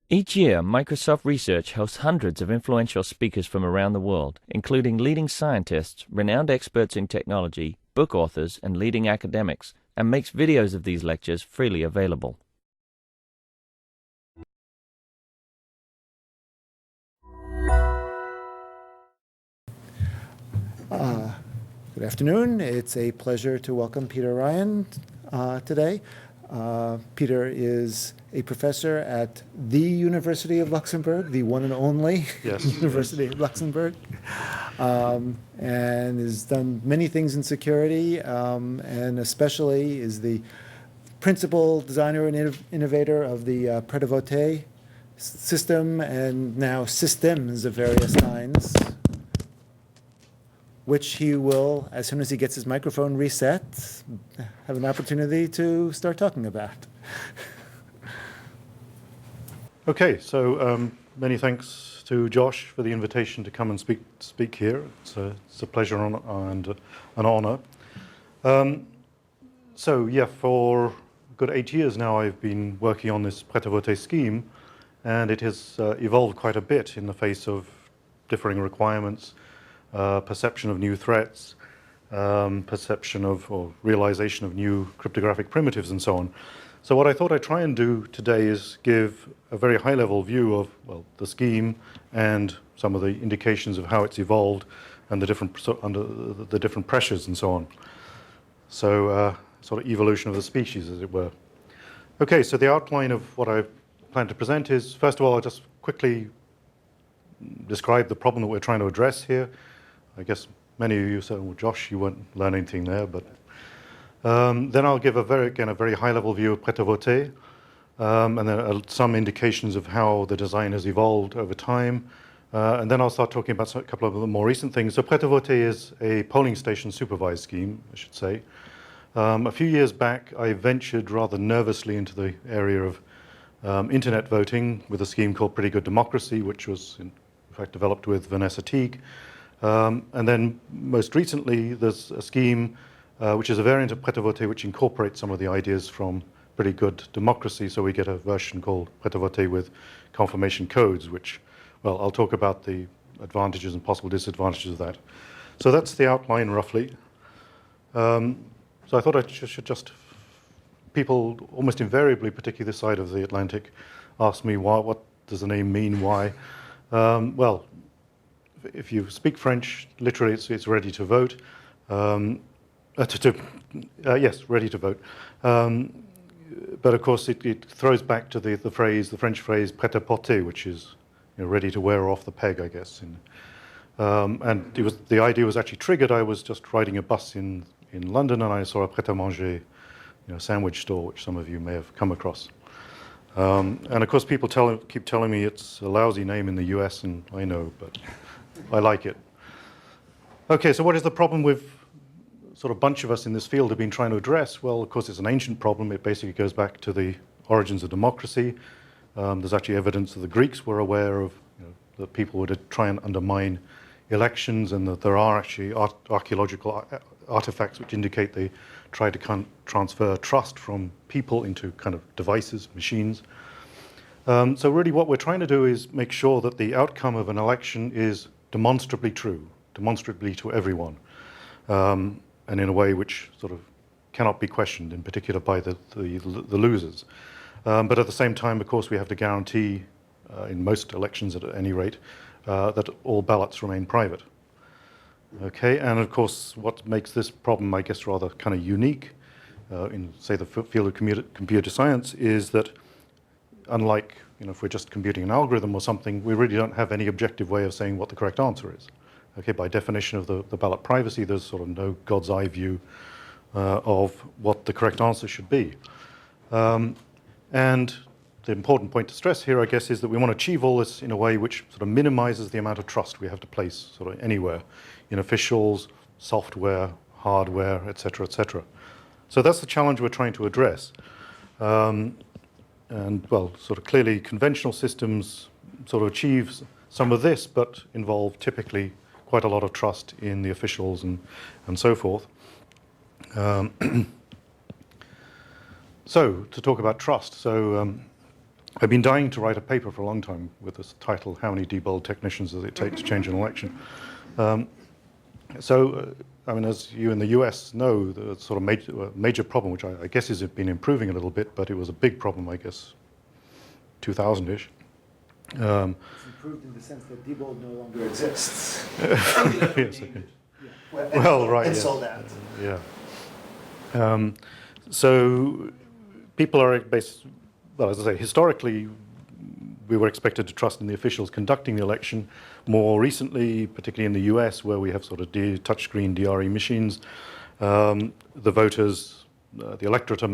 Each year, Microsoft Research hosts hundreds of influential speakers from around the world, including leading scientists, renowned experts in technology, book authors, and leading academics, and makes videos of these lectures freely available. Good afternoon. It's a pleasure to welcome Peter Ryan today. Peter is a professor at the University of Luxembourg, the one and only University of Luxembourg, and has done many things in security, and especially is the principal designer and innovator of the Pret system and now systems of various kinds, which he will, as soon as he gets his microphone reset, have an opportunity to start talking about. Okay, so many thanks to Josh for the invitation to come and speak here. It's a pleasure and an honor. So yeah, for a good 8 years now I've been working on this Prêt scheme, and it has evolved quite a bit in the face of differing requirements, perception of new threats, perception of or realization of new cryptographic primitives and so on. So what I thought I'd try and do today is give a very high-level view of, well, the scheme and some of the indications of how it's evolved and the different under the different pressures and so on. So sort of evolution of the species, as it were. Okay, so the outline of what I plan to present is, first of all, I'll just quickly describe the problem that we're trying to address here. I guess many of you said, well, Josh, you won't learn anything there, but then I'll give a very high-level view of Prêt, and then some indications of how the design has evolved over time, and then I'll start talking about a couple of the more recent things. So Prêt is a polling station supervised scheme, I should say. A few years back, I ventured rather nervously into the area of internet voting with a scheme called Pretty Good Democracy, which was in fact developed with Vanessa Teague. And then most recently, there's a scheme which is a variant of Prêt which incorporates some of the ideas from Pretty Good Democracy. So we get a version called Prêt with confirmation codes, which, well, I'll talk about the advantages and possible disadvantages of that. So that's the outline roughly. So I thought I should just, people almost invariably, particularly this side of the Atlantic, ask me what does the name mean, why? Well, if you speak French, literally it's ready to vote. Yes, ready to vote. But of course it throws back to the French phrase prêt-à-porter, which is, you know, ready to wear off the peg, I guess. And the idea was actually triggered. I was just riding a bus in London, and I saw a prêt-à-manger, you know, sandwich store, which some of you may have come across. And of course people keep telling me it's a lousy name in the US, and I know, but I like it. Okay, so what is the problem with sort of bunch of us in this field have been trying to address? Well, of course, it's an ancient problem. It basically goes back to the origins of democracy. There's actually evidence that the Greeks were aware of, you know, that people would try and undermine elections, and that there are actually archaeological artifacts which indicate they try to transfer trust from people into kind of devices, machines. So really what we're trying to do is make sure that the outcome of an election is demonstrably true, demonstrably to everyone, and in a way which sort of cannot be questioned, in particular by the losers. But at the same time, of course, we have to guarantee, in most elections at any rate, that all ballots remain private. Okay, and of course, what makes this problem, I guess, rather kind of unique in, say, the field of computer science is that, unlike, you know, if we're just computing an algorithm or something, we really don't have any objective way of saying what the correct answer is. Okay, by definition of the ballot privacy, there's sort of no God's eye view of what the correct answer should be. And the important point to stress here, I guess, is that we want to achieve all this in a way which sort of minimizes the amount of trust we have to place sort of anywhere in officials, software, hardware, et cetera, et cetera. So that's the challenge we're trying to address. And, well, sort of clearly conventional systems sort of achieve some of this, but involve typically quite a lot of trust in the officials and so forth. So to talk about trust, so I've been dying to write a paper for a long time with this title, How Many Diebold Technicians Does It Take to Change an Election? I mean, as you in the US know, the sort of major problem, which I guess has been improving a little bit, but it was a big problem, I guess, 2000-ish. It's improved in the sense that Diebold no longer exists. Yes, okay. Yeah. Well, right, And yeah. sold out. Yeah. So people are well, as I say, historically, we were expected to trust in the officials conducting the election. More recently, particularly in the US, where we have sort of touchscreen DRE machines, the voters, the electorate are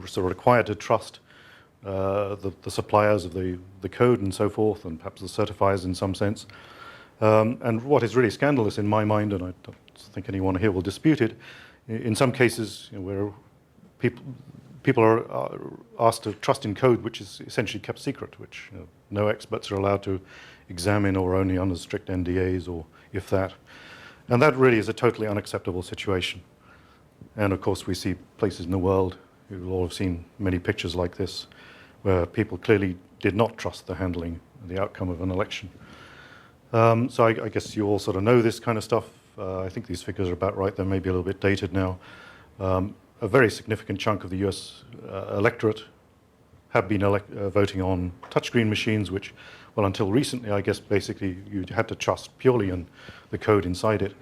sort of required to trust the suppliers of the code and so forth, and perhaps the certifiers in some sense. And what is really scandalous in my mind, and I don't think anyone here will dispute it, in some cases, where people are asked to trust in code which is essentially kept secret, which no experts are allowed to examine or only under strict NDAs, or if that. And that really is a totally unacceptable situation. And of course we see places in the world, you'll all have seen many pictures like this, where people clearly did not trust the handling and the outcome of an election. So I guess you all sort of know this kind of stuff. I think these figures are about right. They may be a little bit dated now. A very significant chunk of the US electorate have been voting on touchscreen machines, which, well, until recently, I guess basically you had to trust purely in the code inside it.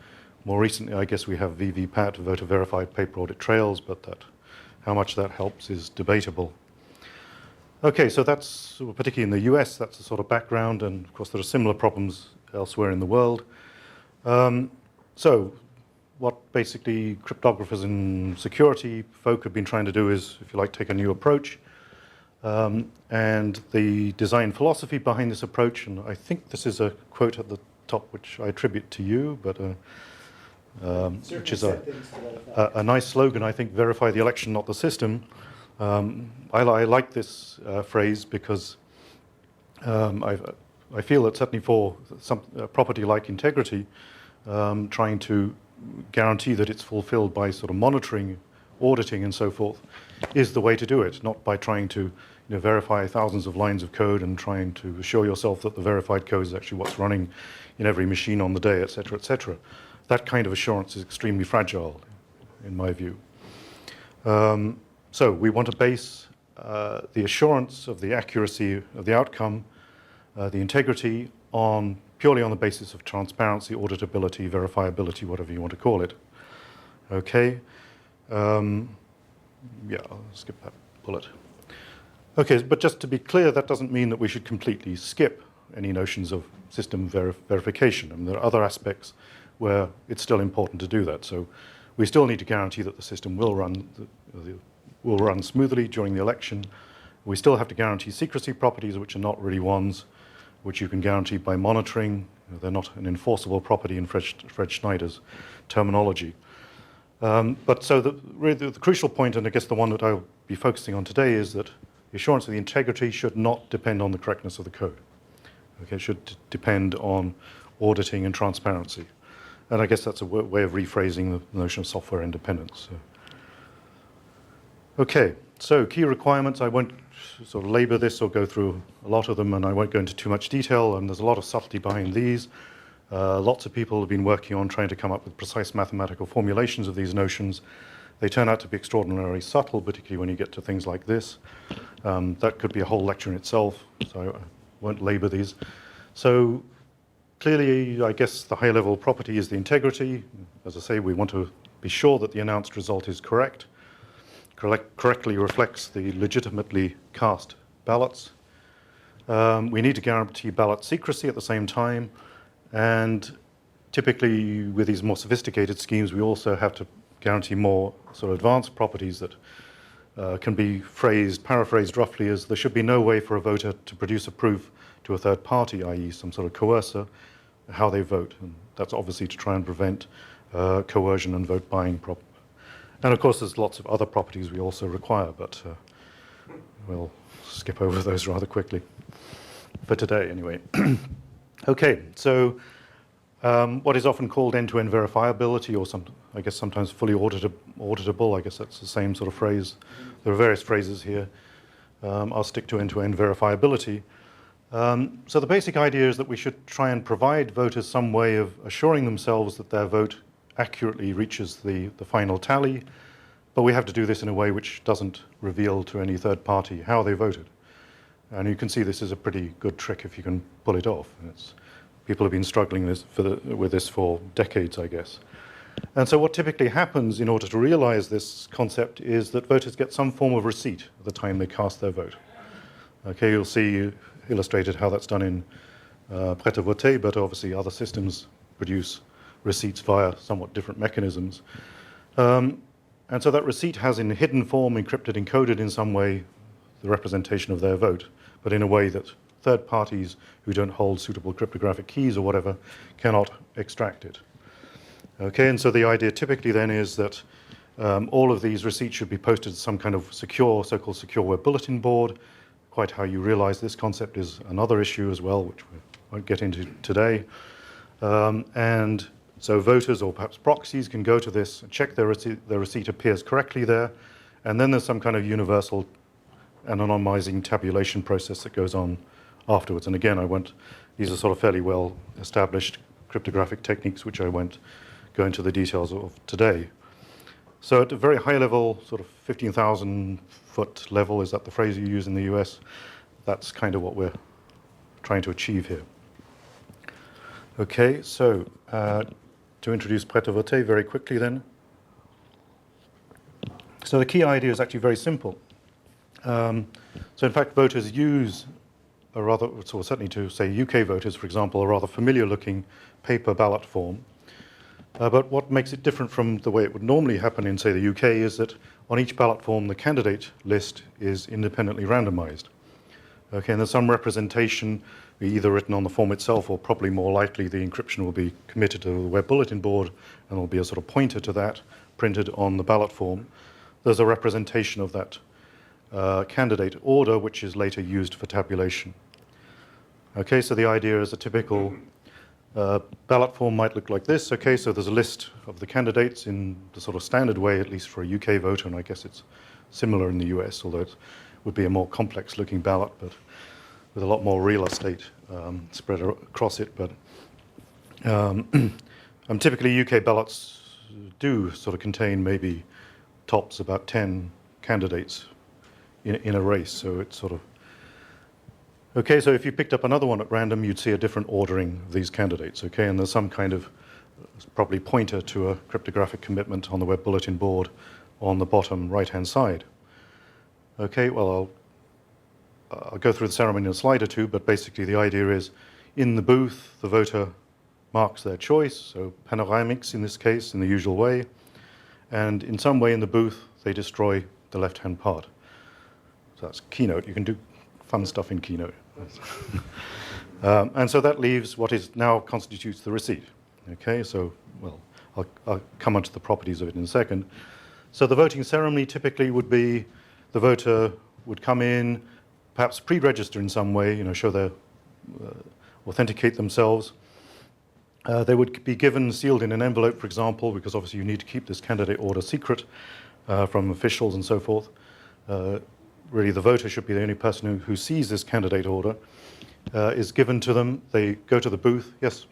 More recently, I guess we have VVPAT, voter verified paper audit trails, but how much that helps is debatable. Okay, so that's, particularly in the US, that's the sort of background, and of course there are similar problems elsewhere in the world. So what basically cryptographers and security folk have been trying to do is, if you like, take a new approach. And the design philosophy behind this approach, and I think this is a quote at the top which I attribute to you, but which is a nice slogan, I think, verify the election, not the system. I like this phrase because I feel that certainly for some property like integrity, trying to guarantee that it's fulfilled by sort of monitoring, auditing, and so forth, is the way to do it, not by trying to verify thousands of lines of code and trying to assure yourself that the verified code is actually what's running in every machine on the day, etc., etc. That kind of assurance is extremely fragile, in my view. So we want to base the assurance of the accuracy of the outcome, the integrity, purely on the basis of transparency, auditability, verifiability, whatever you want to call it. Okay. Yeah, I'll skip that bullet. Okay, but just to be clear, that doesn't mean that we should completely skip any notions of system verification. I mean, there are other aspects where it's still important to do that. So we still need to guarantee that the system will run smoothly during the election. We still have to guarantee secrecy properties, which are not really ones which you can guarantee by monitoring. They're not an enforceable property in Fred Schneider's terminology. But so really the crucial point, and I guess the one that I'll be focusing on today, is that the assurance of the integrity should not depend on the correctness of the code. Okay, it should depend on auditing and transparency. And I guess that's a way of rephrasing the notion of software independence. Okay, so key requirements. I won't sort of labor this or go through a lot of them, and I won't go into too much detail, and there's a lot of subtlety behind these. Lots of people have been working on trying to come up with precise mathematical formulations of these notions. They turn out to be extraordinarily subtle, particularly when you get to things like this. That could be a whole lecture in itself, so I won't labor these. So clearly, I guess the high-level property is the integrity. As I say, we want to be sure that the announced result is correct, correctly reflects the legitimately cast ballots. We need to guarantee ballot secrecy at the same time, and typically with these more sophisticated schemes, we also have to guarantee more sort of advanced properties that can be paraphrased roughly as there should be no way for a voter to produce a proof to a third party, i.e. some sort of coercer, how they vote. And that's obviously to try and prevent coercion and vote buying. And of course, there's lots of other properties we also require, but we'll skip over those rather quickly for today, anyway. Okay, so what is often called end-to-end verifiability, or I guess sometimes fully auditable, I guess that's the same sort of phrase. There are various phrases here. I'll stick to end-to-end verifiability. So the basic idea is that we should try and provide voters some way of assuring themselves that their vote accurately reaches the final tally, but we have to do this in a way which doesn't reveal to any third party how they voted. And you can see this is a pretty good trick if you can pull it off. And people have been struggling with this for decades, I guess. And so what typically happens in order to realize this concept is that voters get some form of receipt at the time they cast their vote. Okay, you'll see illustrated how that's done in Prêt, but obviously other systems produce receipts via somewhat different mechanisms. And so that receipt has in hidden form, encrypted, encoded in some way, the representation of their vote, but in a way that third parties who don't hold suitable cryptographic keys or whatever cannot extract it. Okay, and so the idea typically then is that all of these receipts should be posted to some kind of secure, so-called secure web bulletin board. Quite how you realize this concept is another issue as well, which we won't get into today. And so voters or perhaps proxies can go to this and check their receipt appears correctly there, and then there's some kind of universal anonymizing tabulation process that goes on afterwards. And again, these are sort of fairly well established cryptographic techniques which I won't go into the details of today. So at a very high level, sort of 15,000 foot level, is that the phrase you use in the US? That's kind of what we're trying to achieve here. Okay, so to introduce Prêt very quickly then. So the key idea is actually very simple. So in fact, voters use a rather, so certainly to say UK voters, for example, a rather familiar looking paper ballot form. But what makes it different from the way it would normally happen in, say, the UK is that on each ballot form, the candidate list is independently randomized. Okay, and there's some representation, either written on the form itself or probably more likely the encryption will be committed to the web bulletin board and there'll be a sort of pointer to that printed on the ballot form. There's a representation of that candidate order, which is later used for tabulation. Okay, so the idea is a typical ballot form might look like this. Okay, so there's a list of the candidates in the sort of standard way, at least for a UK voter, and I guess it's similar in the US, although it would be a more complex looking ballot, but with a lot more real estate spread across it. But typically UK ballots do sort of contain maybe tops about 10 candidates in a race, so it's sort of okay, so if you picked up another one at random, you'd see a different ordering of these candidates, okay? And there's some kind of probably pointer to a cryptographic commitment on the web bulletin board on the bottom right-hand side. Okay, well, I'll go through the ceremony in a slide or two, but basically the idea is in the booth, the voter marks their choice, so panoramics in this case, in the usual way, and in some way in the booth, they destroy the left-hand part. So that's Keynote. You can do fun stuff in Keynote. And so that leaves what is now constitutes the receipt. Okay, so, well, I'll come onto the properties of it in a second. So the voting ceremony typically would be the voter would come in, perhaps pre-register in some way, show their, authenticate themselves. They would be given, sealed in an envelope, for example, because obviously you need to keep this candidate order secret from officials and so forth. Really, the voter should be the only person who sees this candidate order, is given to them. They go to the booth. Yes?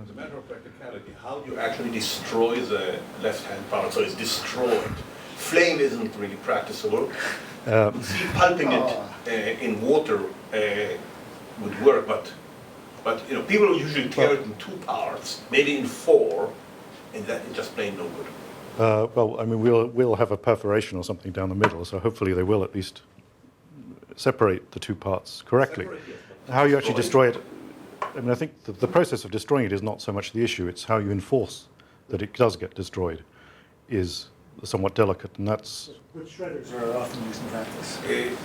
As a matter of practicality, how do you actually destroy the left-hand part so it's destroyed? Flame isn't really practicable. See, pulping it in water would work, but people usually tear it in 2 parts, maybe in 4, and that is just plain no good. Well, I mean, we'll have a perforation or something down the middle, so hopefully they will at least separate the 2 parts correctly. How you actually destroy it, I mean, I think the process of destroying it is not so much the issue, it's how you enforce that it does get destroyed is somewhat delicate, and that's... But shredders are often used in practice.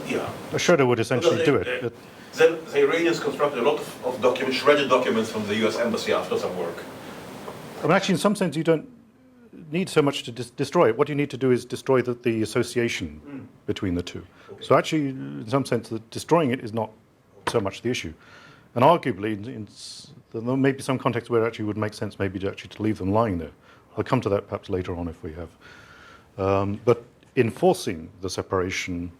Yeah. A shredder would essentially do it. Then the Iranians constructed a lot of documents, shredded documents from the US Embassy after some work. I mean, actually, in some sense, you don't need so much to destroy it. What you need to do is destroy the association between the two. Okay. So actually, in some sense, destroying it is not so much the issue. And arguably, there may be some context where it actually would make sense maybe to leave them lying there. I'll come to that perhaps later on if we have. But enforcing the separation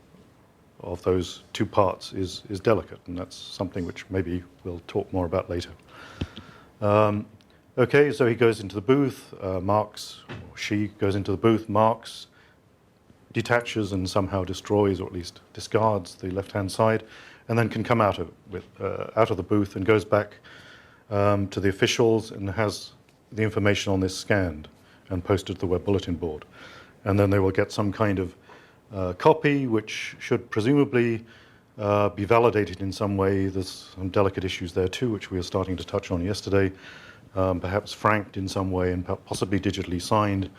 of those two parts is delicate, and that's something which maybe we'll talk more about later. Okay, so he goes into the booth, marks, or she goes into the booth, marks, detaches and somehow destroys, or at least discards, the left-hand side, and then can come out of the booth and goes back to the officials and has the information on this scanned and posted to the web bulletin board. And then they will get some kind of copy, which should presumably be validated in some way. There's some delicate issues there too, which we were starting to touch on yesterday. Perhaps franked in some way and possibly digitally signed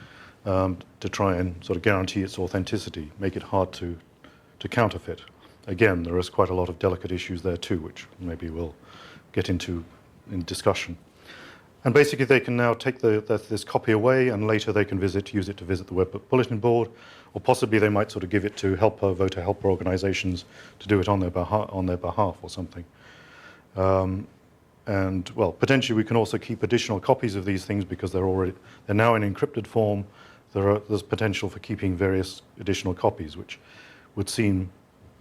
to try and sort of guarantee its authenticity, make it hard to counterfeit. Again, there is quite a lot of delicate issues there too, which maybe we'll get into in discussion. And basically they can now take this copy away, and later they can use it to visit the web bulletin board, or possibly they might sort of give it to voter helper organizations to do it on their behalf or something. And well, potentially we can also keep additional copies of these things because they're now in encrypted form. There's potential for keeping various additional copies, which would seem,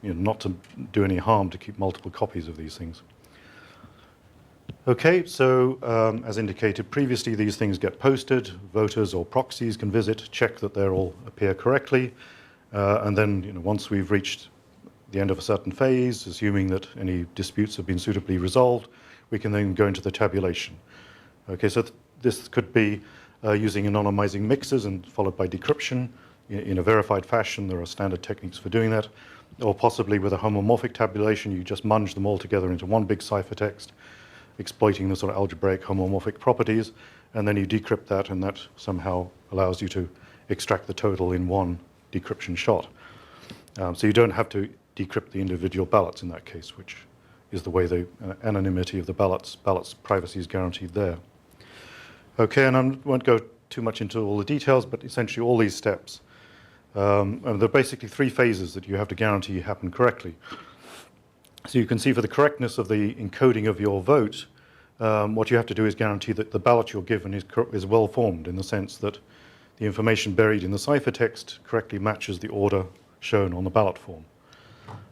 not to do any harm to keep multiple copies of these things. Okay, so as indicated previously, these things get posted. Voters or proxies can visit, check that they all appear correctly, and then once we've reached the end of a certain phase, assuming that any disputes have been suitably resolved, we can then go into the tabulation. Okay, so this could be using anonymizing mixers and followed by decryption in a verified fashion. There are standard techniques for doing that. Or possibly with a homomorphic tabulation, you just munge them all together into one big ciphertext, exploiting the sort of algebraic homomorphic properties, and then you decrypt that, and that somehow allows you to extract the total in one decryption shot. So you don't have to decrypt the individual ballots in that case, which is the way the anonymity of the ballots privacy is guaranteed there. Okay, and I won't go too much into all the details, but essentially all these steps, and there are basically three phases that you have to guarantee happen correctly. So you can see for the correctness of the encoding of your vote, what you have to do is guarantee that the ballot you're given is well formed, in the sense that the information buried in the ciphertext correctly matches the order shown on the ballot form.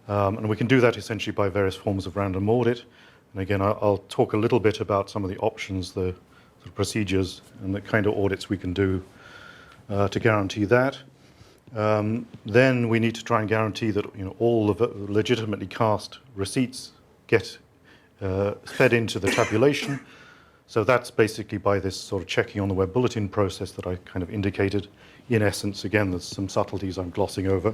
And we can do that essentially by various forms of random audit. And again, I'll talk a little bit about some of the options, the sort of procedures, and the kind of audits we can do to guarantee that. Then we need to try and guarantee that all the legitimately cast receipts get fed into the tabulation. So that's basically by this sort of checking on the web bulletin process that I kind of indicated. In essence, again, there's some subtleties I'm glossing over.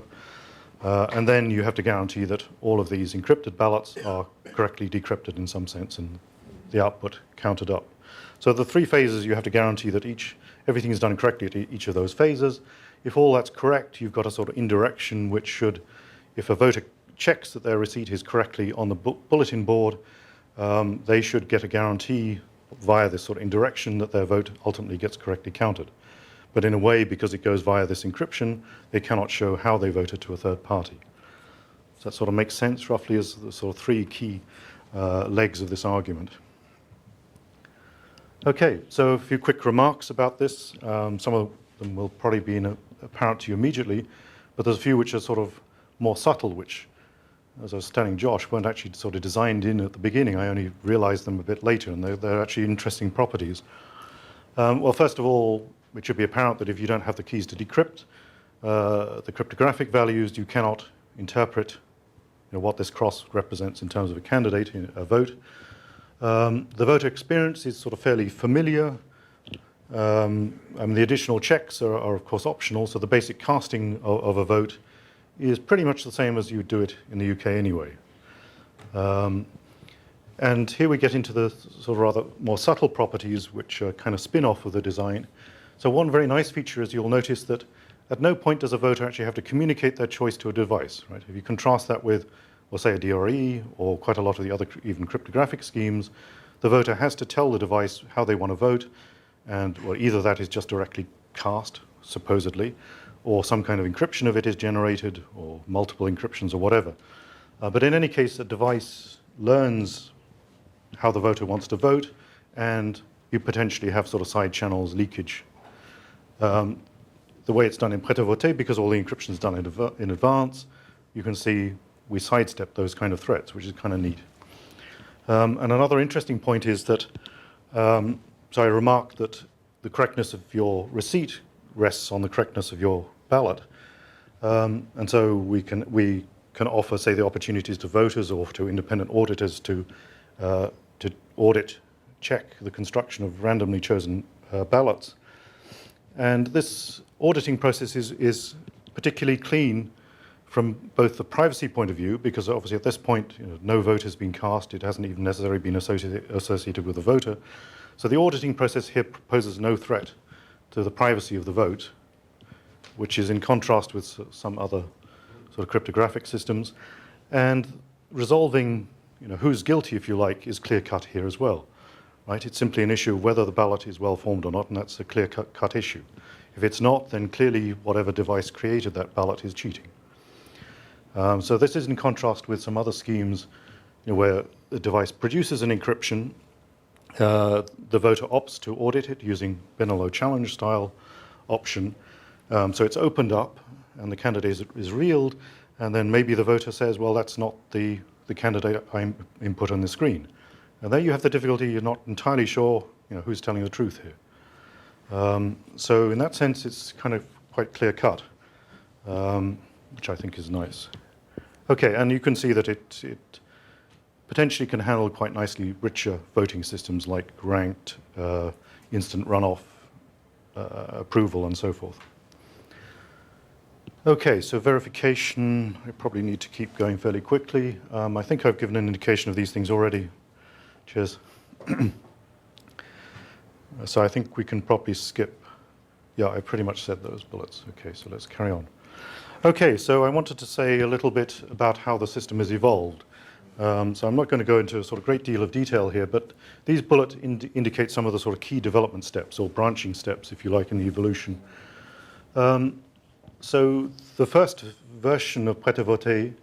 And then you have to guarantee that all of these encrypted ballots are correctly decrypted in some sense and the output counted up. So the three phases, you have to guarantee that everything is done correctly at each of those phases. If all that's correct, you've got a sort of indirection which should, if a voter checks that their receipt is correctly on the bulletin board, they should get a guarantee via this sort of indirection that their vote ultimately gets correctly counted. But in a way, because it goes via this encryption, they cannot show how they voted to a third party. Does that sort of make sense, roughly, as the sort of three key legs of this argument? Okay, so a few quick remarks about this. Some of them will probably be apparent to you immediately, but there's a few which are sort of more subtle, which, as I was telling Josh, weren't actually sort of designed in at the beginning. I only realized them a bit later, and they're actually interesting properties. Well, first of all, it should be apparent that if you don't have the keys to decrypt the cryptographic values, you cannot interpret what this cross represents in terms of a candidate, a vote. The voter experience is sort of fairly familiar. The additional checks are of course optional, so the basic casting of a vote is pretty much the same as you would do it in the UK anyway. And here we get into the sort of rather more subtle properties which are kind of spin-off of the design. So one very nice feature is you'll notice that at no point does a voter actually have to communicate their choice to a device, right? If you contrast that with, well, say a DRE or quite a lot of the other even cryptographic schemes, the voter has to tell the device how they want to vote, and well, either that is just directly cast, supposedly, or some kind of encryption of it is generated, or multiple encryptions or whatever. But in any case, a device learns how the voter wants to vote, and you potentially have sort of side channels, leakage. The way it's done in Prêt, because all the encryption is done in advance, you can see we sidestep those kind of threats, which is kind of neat. And another interesting point is that, so I remarked that the correctness of your receipt rests on the correctness of your ballot. And so we can offer, say, the opportunities to voters or to independent auditors to check the construction of randomly chosen ballots. And this auditing process is particularly clean from both the privacy point of view, because obviously at this point, no vote has been cast. It hasn't even necessarily been associated with the voter. So the auditing process here poses no threat to the privacy of the vote, which is in contrast with some other sort of cryptographic systems. And resolving, who's guilty, if you like, is clear-cut here as well, right? It's simply an issue of whether the ballot is well-formed or not, and that's a clear-cut issue. If it's not, then clearly whatever device created that ballot is cheating. So this is in contrast with some other schemes where the device produces an encryption, the voter opts to audit it using Benelo challenge style option. So it's opened up and the candidate is reeled, and then maybe the voter says, well, that's not the candidate I input on the screen. And there you have the difficulty, you're not entirely sure who's telling the truth here. So in that sense, it's kind of quite clear cut, which I think is nice. Okay, and you can see that it potentially can handle quite nicely richer voting systems like ranked, instant runoff, approval, and so forth. Okay, so verification, I probably need to keep going fairly quickly. I think I've given an indication of these things already. Cheers. So I think we can probably skip. Yeah, I pretty much said those bullets. Okay, so let's carry on. Okay, so I wanted to say a little bit about how the system has evolved. So I'm not going to go into a sort of great deal of detail here, but these bullets indicate some of the sort of key development steps, or branching steps, if you like, in the evolution. So the first version of Prêt,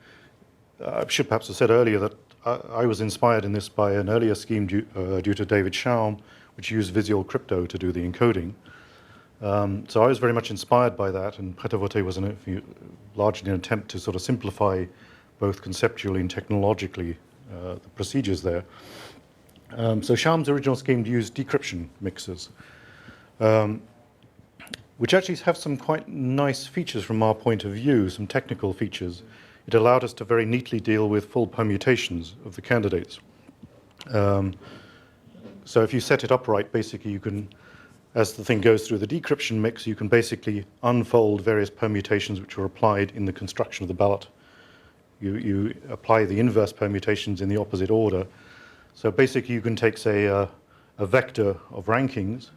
I should perhaps have said earlier that I was inspired in this by an earlier scheme due to David Schaum, which used visual crypto to do the encoding. So I was very much inspired by that, and Prêt was largely an attempt to sort of simplify both conceptually and technologically the procedures there. So Schaum's original scheme used decryption mixers, which actually have some quite nice features from our point of view, some technical features. It allowed us to very neatly deal with full permutations of the candidates. So if you set it up right, basically you can, as the thing goes through the decryption mix, you can basically unfold various permutations which are applied in the construction of the ballot. You apply the inverse permutations in the opposite order. So basically you can take, say, a vector of rankings.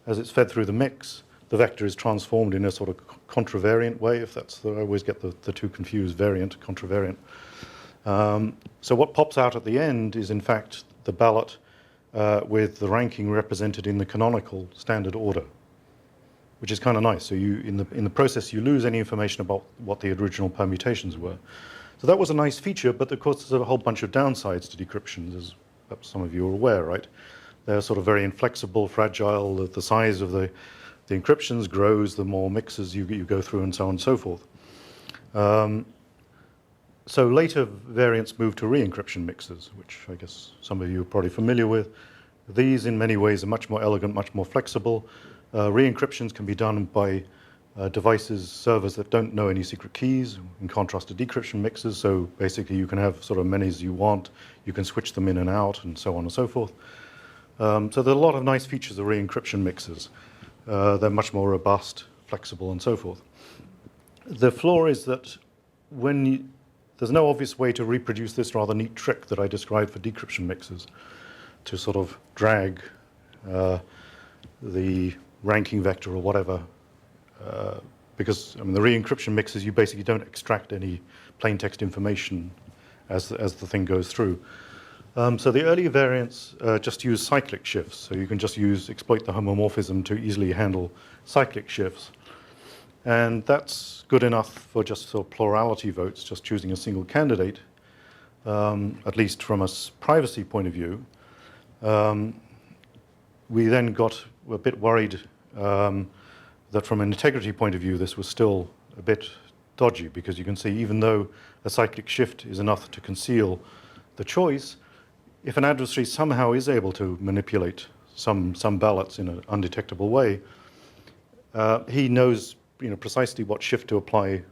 As it's fed through the mix, the vector is transformed in a sort of contravariant way, if that's I always get the two confused, variant, contravariant. So what pops out at the end is, in fact, the ballot with the ranking represented in the canonical standard order, which is kind of nice. So in the process, you lose any information about what the original permutations were. So that was a nice feature, but of course there's a whole bunch of downsides to decryptions, as perhaps some of you are aware, right? They're sort of very inflexible, fragile. The size of the encryptions grows the more mixes you go through, and so on and so forth. So later variants moved to re-encryption mixers, which I guess some of you are probably familiar with. These, in many ways, are much more elegant, much more flexible. Re-encryptions can be done by devices, servers that don't know any secret keys, in contrast to decryption mixers. So basically, you can have sort of many as you want. You can switch them in and out, and so on and so forth. So there are a lot of nice features of re-encryption mixers. They're much more robust, flexible, and so forth. The flaw is that there's no obvious way to reproduce this rather neat trick that I described for decryption mixers, to sort of drag the ranking vector or whatever, because the re-encryption mixers, you basically don't extract any plain text information as the thing goes through. So the earlier variants just use cyclic shifts, so you can just exploit the homomorphism to easily handle cyclic shifts. And that's good enough for just sort of plurality votes, just choosing a single candidate, at least from a privacy point of view. We then were a bit worried that from an integrity point of view, this was still a bit dodgy, because you can see even though a cyclic shift is enough to conceal the choice, if an adversary somehow is able to manipulate some ballots in an undetectable way, he knows precisely what shift to apply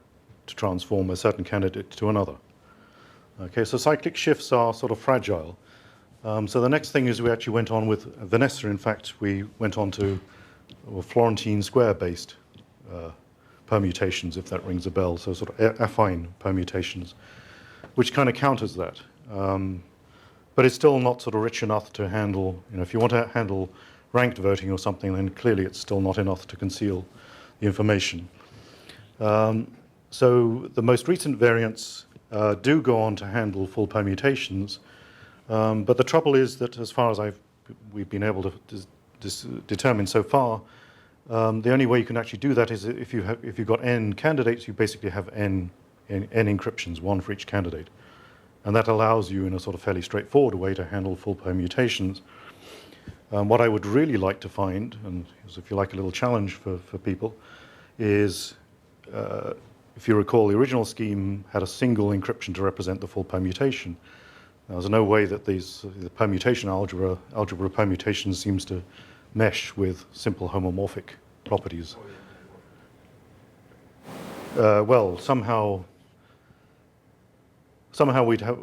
to transform a certain candidate to another. Okay, so cyclic shifts are sort of fragile. So the next thing is we actually went on with Vanessa. In fact, we went on to Florentine square-based permutations, if that rings a bell, so sort of affine permutations, which kind of counters that. But it's still not sort of rich enough to handle, if you want to handle ranked voting or something, then clearly it's still not enough to conceal the information. So the most recent variants do go on to handle full permutations, but the trouble is that as far as we've been able to determine so far, the only way you can actually do that is if you've got n candidates, you basically have n encryptions, one for each candidate. And that allows you in a sort of fairly straightforward way to handle full permutations. What I would really like to find, and if you like a little challenge for people, is if you recall, the original scheme had a single encryption to represent the full permutation. Now, there's no way that the permutation algebra permutations seems to mesh with simple homomorphic properties. Well, somehow we'd have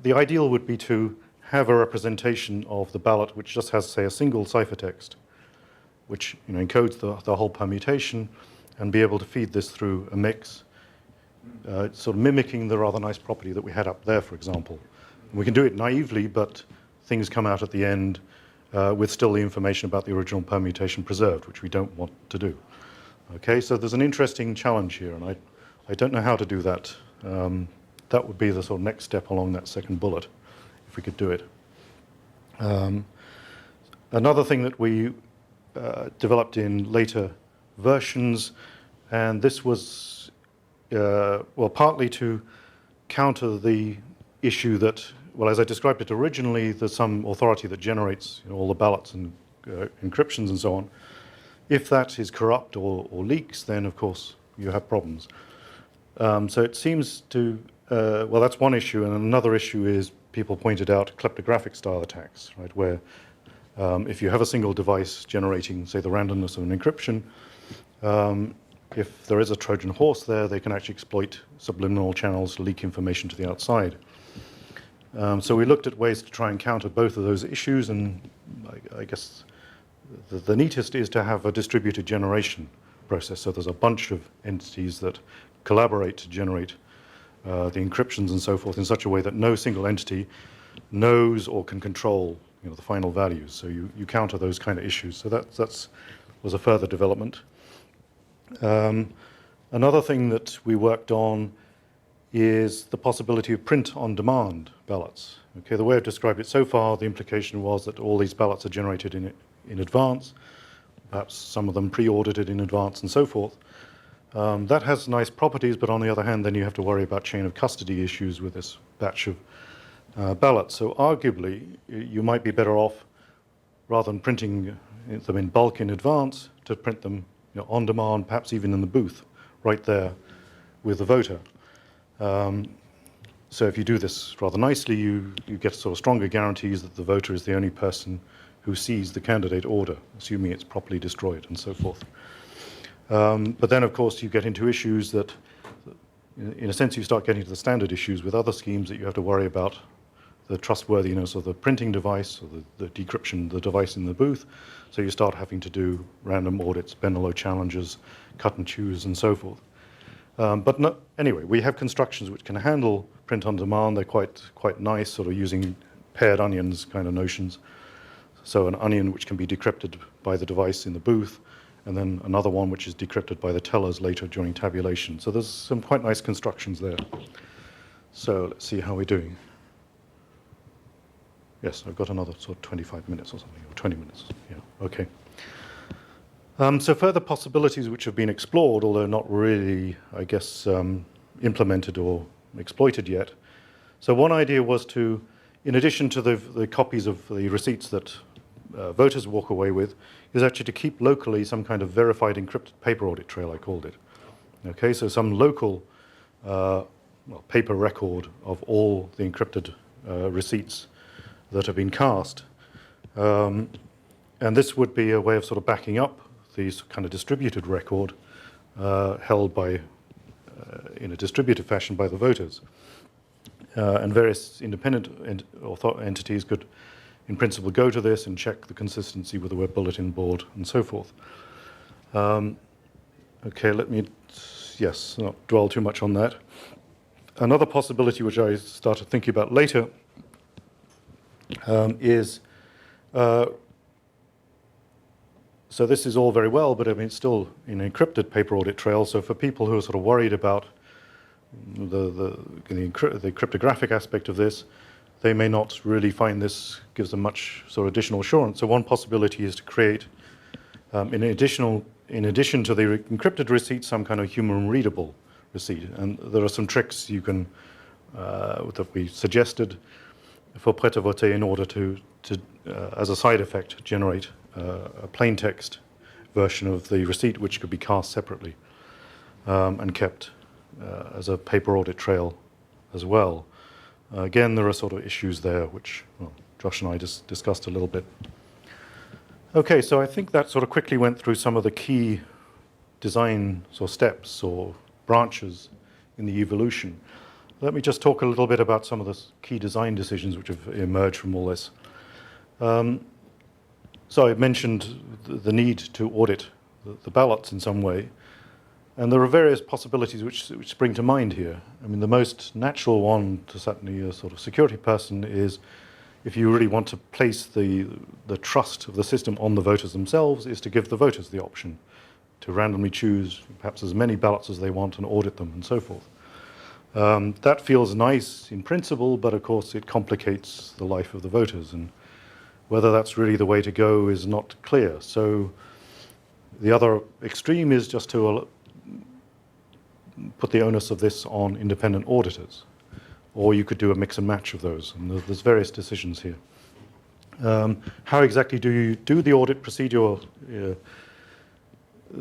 the ideal would be to have a representation of the ballot which just has, say, a single ciphertext, which encodes the whole permutation, and be able to feed this through a mix, sort of mimicking the rather nice property that we had up there, for example. And we can do it naively, but things come out at the end with still the information about the original permutation preserved, which we don't want to do. Okay, so there's an interesting challenge here, and I don't know how to do that. That would be the sort of next step along that second bullet, if we could do it. Another thing that we developed in later versions, and this was, well, partly to counter the issue that, well, as I described it originally, there's some authority that generates all the ballots and encryptions and so on. If that is corrupt or leaks, then of course you have problems. So it seems to, well, that's one issue, and another issue is people pointed out cryptographic style attacks, right, where if you have a single device generating, say, the randomness of an encryption, if there is a Trojan horse there, they can actually exploit subliminal channels to leak information to the outside. So we looked at ways to try and counter both of those issues, and I guess the neatest is to have a distributed generation process. So there's a bunch of entities that collaborate to generate the encryptions and so forth in such a way that no single entity knows or can control the final values. So you counter those kind of issues. So that was a further development. Another thing that we worked on is the possibility of print-on-demand ballots. Okay, the way I've described it so far, the implication was that all these ballots are generated in advance, perhaps some of them pre-audited in advance and so forth. That has nice properties, but on the other hand, then you have to worry about chain of custody issues with this batch of ballots. So arguably, you might be better off, rather than printing them in bulk in advance, to print them on demand, perhaps even in the booth, right there with the voter. So if you do this rather nicely, you get sort of stronger guarantees that the voter is the only person who sees the candidate order, assuming it's properly destroyed and so forth. But then, of course, you get into issues that, in a sense, you start getting to the standard issues with other schemes that you have to worry about the trustworthiness of the printing device or the decryption, the device in the booth. So you start having to do random audits, Benelo challenges, cut and choose, and so forth. But no, anyway, we have constructions which can handle print on demand. They're quite nice, sort of using paired onions kind of notions. So an onion which can be decrypted by the device in the booth, and then another one which is decrypted by the tellers later during tabulation. So there's some quite nice constructions there. So let's see how we're doing. Yes, I've got another sort of 25 minutes or something, or 20 minutes. Yeah, okay. So further possibilities which have been explored, although not really, I guess, implemented or exploited yet. So one idea was to, in addition to the copies of the receipts that voters walk away with, is actually to keep locally some kind of verified encrypted paper audit trail, I called it. Okay, so some local paper record of all the encrypted receipts that have been cast. And this would be a way of sort of backing up these kind of distributed record held by, in a distributed fashion by the voters. And various independent entities could, in principle, go to this and check the consistency with the web bulletin board and so forth. Okay, let me, not dwell too much on that. Another possibility which I started thinking about later is, so this is all very well, but I mean, it's still an encrypted paper audit trail. So for people who are sort of worried about the cryptographic aspect of this, they may not really find this gives them much sort of additional assurance. So one possibility is to create, in addition to the encrypted receipt, some kind of human readable receipt. And there are some tricks you can that we suggested for Prêt in order to as a side effect, generate a plain text version of the receipt, which could be cast separately and kept as a paper audit trail as well. Again, there are sort of issues there, which Josh and I just discussed a little bit. Okay, so I think that sort of quickly went through some of the key design sort of steps or branches in the evolution. Let me just talk a little bit about some of the key design decisions which have emerged from all this. So I mentioned the need to audit the ballots in some way, and there are various possibilities which spring to mind here. I mean, the most natural one to certainly a sort of security person is, if you really want to place the trust of the system on the voters themselves, is to give the voters the option to randomly choose perhaps as many ballots as they want and audit them and so forth. That feels nice in principle, but of course it complicates the life of the voters, and whether that's really the way to go is not clear. So the other extreme is just to put the onus of this on independent auditors, or you could do a mix and match of those, and there's various decisions here. How exactly do you do the audit procedure?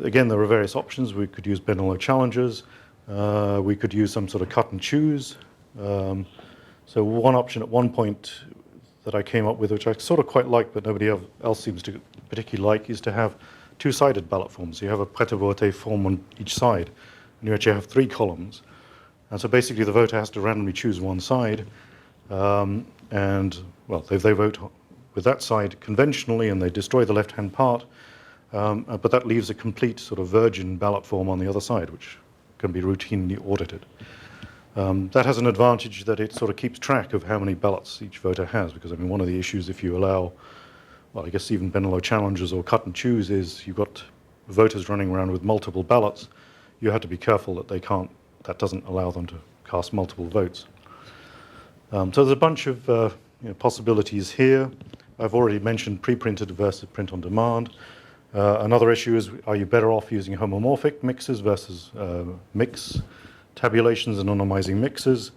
Again, there are various options. We could use Benelo challenges. We could use some sort of cut and choose. So one option at one point that I came up with, which I sort of quite like, but nobody else seems to particularly like, is to have two-sided ballot forms. So you have a Prêt form on each side, and you actually have 3 columns. And so basically the voter has to randomly choose one side, and, well, they vote with that side conventionally, and they destroy the left-hand part, but that leaves a complete sort of virgin ballot form on the other side, which can be routinely audited. That has an advantage that it sort of keeps track of how many ballots each voter has, because I mean, one of the issues if you allow, well, I guess even Benelo challenges or cut and choose is you've got voters running around with multiple ballots. You have to be careful that that doesn't allow them to cast multiple votes. So there's a bunch of possibilities here. I've already mentioned pre-printed versus print on demand. Another issue is, are you better off using homomorphic mixes versus mix tabulations and anonymizing mixes?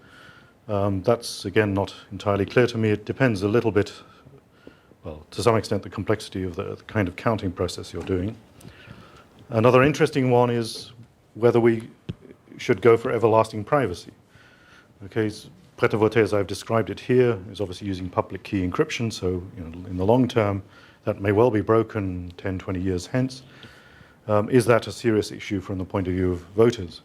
That's, again, not entirely clear to me. It depends a little bit, well, to some extent, the complexity of the kind of counting process you're doing. Another interesting one is whether we should go for everlasting privacy. Okay, so Prêt, as I've described it here, is obviously using public key encryption, so in the long term, that may well be broken 10, 20 years hence. Is that a serious issue from the point of view of voters?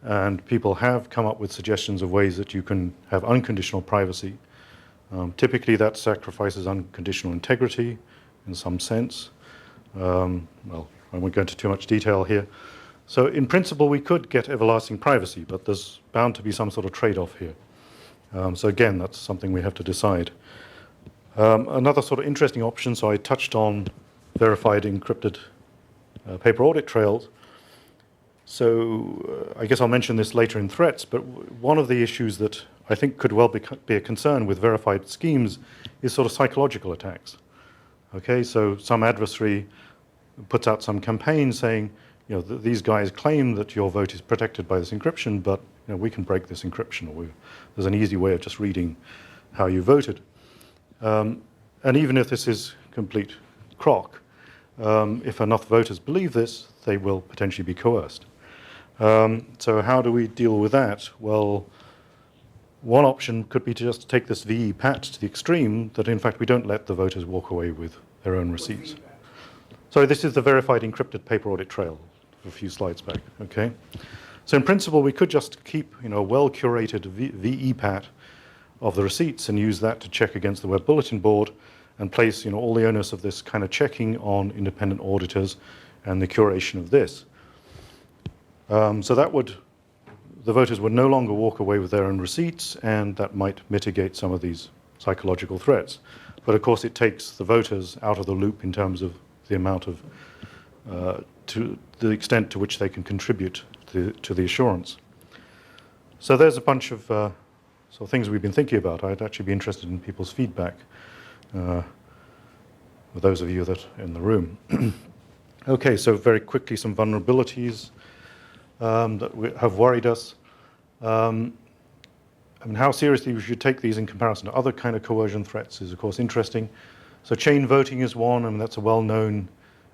And people have come up with suggestions of ways that you can have unconditional privacy. Typically that sacrifices unconditional integrity in some sense. Well, I won't go into too much detail here. So in principle, we could get everlasting privacy, but there's bound to be some sort of trade-off here. So again, that's something we have to decide. Another sort of interesting option, so I touched on verified encrypted paper audit trails. So I guess I'll mention this later in threats, but one of the issues that I think could well be a concern with verified schemes is sort of psychological attacks. Okay, so some adversary puts out some campaign saying, these guys claim that your vote is protected by this encryption, but we can break this encryption, or there's an easy way of just reading how you voted. And even if this is complete crock, if enough voters believe this, they will potentially be coerced. So how do we deal with that? Well, one option could be to just take this VE pat to the extreme, that in fact we don't let the voters walk away with their own receipts. So this is the verified encrypted paper audit trail a few slides back, okay? So in principle, we could just keep, a well-curated VE pat of the receipts and use that to check against the web bulletin board and place, all the onus of this kind of checking on independent auditors and the curation of this. So that the voters would no longer walk away with their own receipts, and that might mitigate some of these psychological threats. But of course, it takes the voters out of the loop in terms of the amount of, to the extent to which they can contribute to the assurance. So there's a bunch of sort of things we've been thinking about. I'd actually be interested in people's feedback, with those of you that are in the room. Okay, so very quickly, some vulnerabilities that have worried us. How seriously we should take these in comparison to other kind of coercion threats is, of course, interesting. So chain voting is one. That's a well-known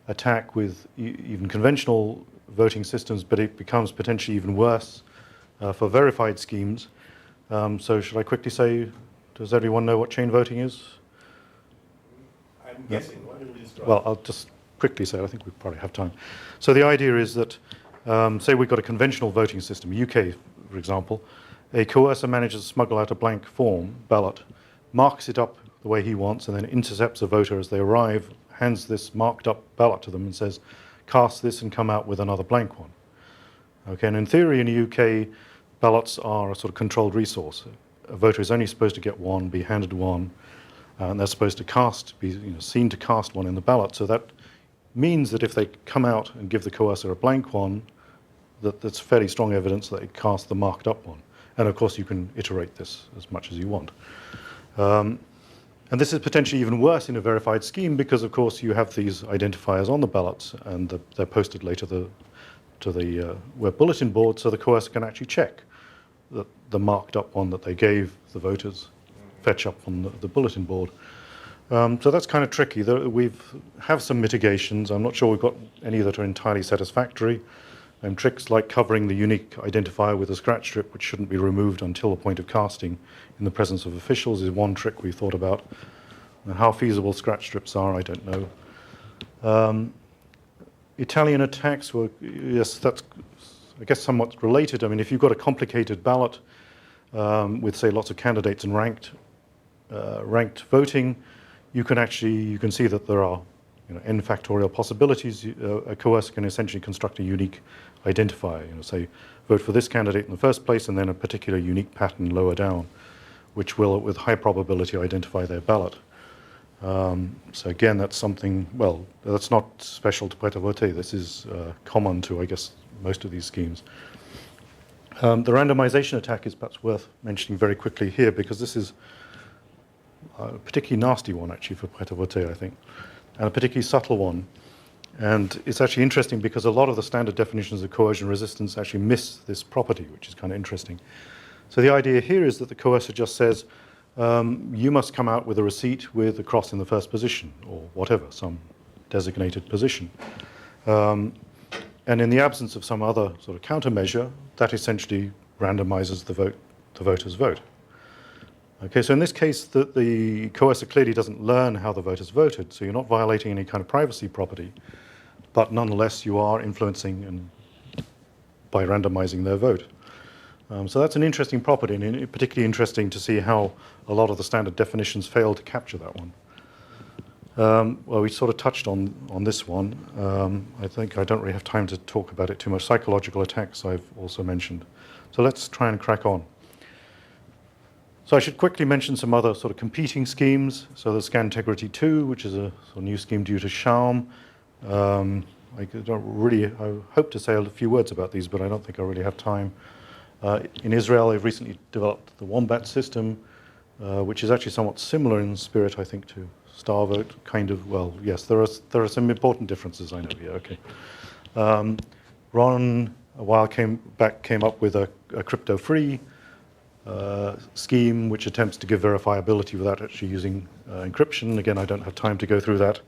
attack with even conventional voting systems, but it becomes potentially even worse for verified schemes. So should I quickly say, does everyone know what chain voting is? I'm guessing. Why don't we describe? Well, I'll just quickly say, I think we probably have time. So the idea is that, say we've got a conventional voting system, UK, for example, a coercer manages to smuggle out a blank form, ballot, marks it up the way he wants, and then intercepts a voter as they arrive, hands this marked up ballot to them and says, cast this and come out with another blank one. Okay, and in theory in the UK, ballots are a sort of controlled resource. A voter is only supposed to get one, be handed one, and they're supposed to be seen to cast one in the ballot. So that means that if they come out and give the coercer a blank one, that's fairly strong evidence that they cast the marked up one. And of course, you can iterate this as much as you want. And this is potentially even worse in a verified scheme because, of course, you have these identifiers on the ballots and they're posted later to the web bulletin board, so the coercer can actually check that the marked up one that they gave the voters fetch up on the bulletin board. So that's kind of tricky. We have some mitigations. I'm not sure we've got any that are entirely satisfactory. Tricks like covering the unique identifier with a scratch strip, which shouldn't be removed until the point of casting in the presence of officials, is one trick we thought about. And how feasible scratch strips are, I don't know. Italian attacks were, yes, that's, I guess, somewhat related. I mean, if you've got a complicated ballot with, say, lots of candidates and ranked voting, you can see that there are n factorial possibilities. A coercer can essentially construct a unique identifier, say, vote for this candidate in the first place and then a particular unique pattern lower down, which will, with high probability, identify their ballot. So again, that's something, well, that's not special to Pret. This is common to, I guess, most of these schemes. The randomization attack is perhaps worth mentioning very quickly here because this is a particularly nasty one, actually, for Pret, I think, and a particularly subtle one. And it's actually interesting because a lot of the standard definitions of coercion resistance actually miss this property, which is kind of interesting. So the idea here is that the coercer just says, you must come out with a receipt with a cross in the first position, or whatever, some designated position. And in the absence of some other sort of countermeasure, that essentially randomizes the voter's vote. Okay, so in this case, the coercer clearly doesn't learn how the voters voted, so you're not violating any kind of privacy property, but nonetheless you are influencing by randomizing their vote. So that's an interesting property, and particularly interesting to see how a lot of the standard definitions fail to capture that one. Well, we sort of touched on this one. I think I don't really have time to talk about it too much. Psychological attacks I've also mentioned. So let's try and crack on. So I should quickly mention some other sort of competing schemes. So there's Scantegrity 2, which is a sort of new scheme due to Sharm. I hope to say a few words about these, but I don't think I really have time. In Israel, they've recently developed the Wombat system, which is actually somewhat similar in spirit, I think, to Starvote, kind of. Well, yes, there are some important differences, I know. Yeah, okay. Ron, a while came up with a crypto-free scheme which attempts to give verifiability without actually using encryption. Again, I don't have time to go through that.